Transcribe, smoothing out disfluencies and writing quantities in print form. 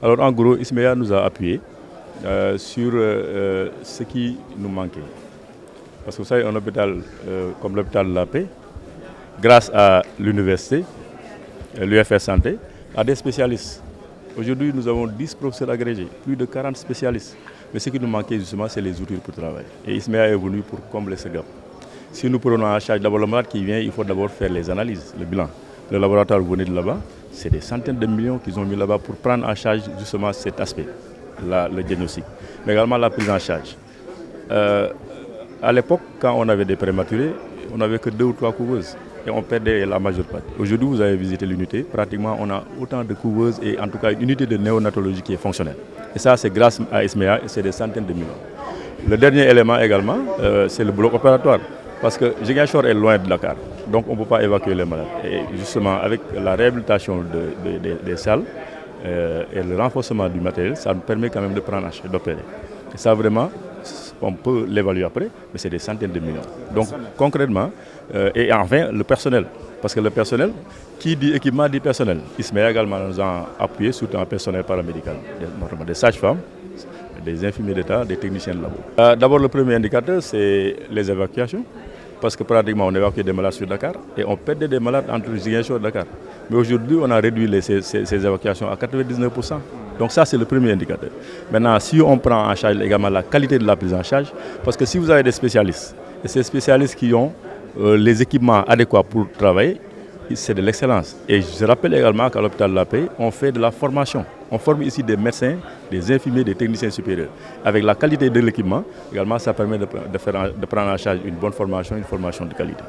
Alors en gros, Ismea nous a appuyé sur ce qui nous manquait. Parce que vous savez, un hôpital comme l'hôpital de la Paix, grâce à l'université, l'UFR Santé, a des spécialistes. Aujourd'hui, nous avons 10 professeurs agrégés, plus de 40 spécialistes. Mais ce qui nous manquait justement, c'est les outils pour travailler. Et Ismea est venu pour combler ce gap. Si nous prenons en charge d'abord le malade qui vient, il faut d'abord faire les analyses, le bilan. Le laboratoire, vous venez de là-bas, c'est des centaines de millions qu'ils ont mis là-bas pour prendre en charge justement cet aspect, le diagnostic. Mais également la prise en charge. À l'époque, quand on avait des prématurés, on n'avait que 2 ou 3 couveuses et on perdait la majeure partie. Aujourd'hui, vous avez visité l'unité, pratiquement on a autant de couveuses et en tout cas une unité de néonatologie qui est fonctionnelle. Et ça, c'est grâce à Ismea et c'est des centaines de millions. Le dernier élément également, c'est le bloc opératoire. Parce que Ziguinchor est loin de Dakar, donc on ne peut pas évacuer les malades. Et justement, avec la réhabilitation des salles et le renforcement du matériel, ça nous permet quand même de prendre en charge, d'opérer. Et ça, vraiment, on peut l'évaluer après, mais c'est des centaines de millions. Donc, concrètement, et enfin, le personnel. Parce que le personnel, qui dit équipement, dit personnel. Ismea également nous a appuyé surtout en personnel paramédical, notamment des sages-femmes, des infirmiers d'État, des techniciens de labo. D'abord, le premier indicateur, c'est les évacuations. Parce que pratiquement, on évacuait des malades sur Dakar et on perdait des malades entre Ziguinchor et Dakar. Mais aujourd'hui, on a réduit ces évacuations à 99%. Donc ça, c'est le premier indicateur. Maintenant, si on prend en charge également la qualité de la prise en charge, parce que si vous avez des spécialistes, et ces spécialistes qui ont les équipements adéquats pour travailler, c'est de l'excellence. Et je rappelle également qu'à l'hôpital de la Paix, on fait de la formation. On forme ici des médecins, des infirmiers, des techniciens supérieurs. Avec la qualité de l'équipement, également, ça permet de prendre en charge une bonne formation, une formation de qualité.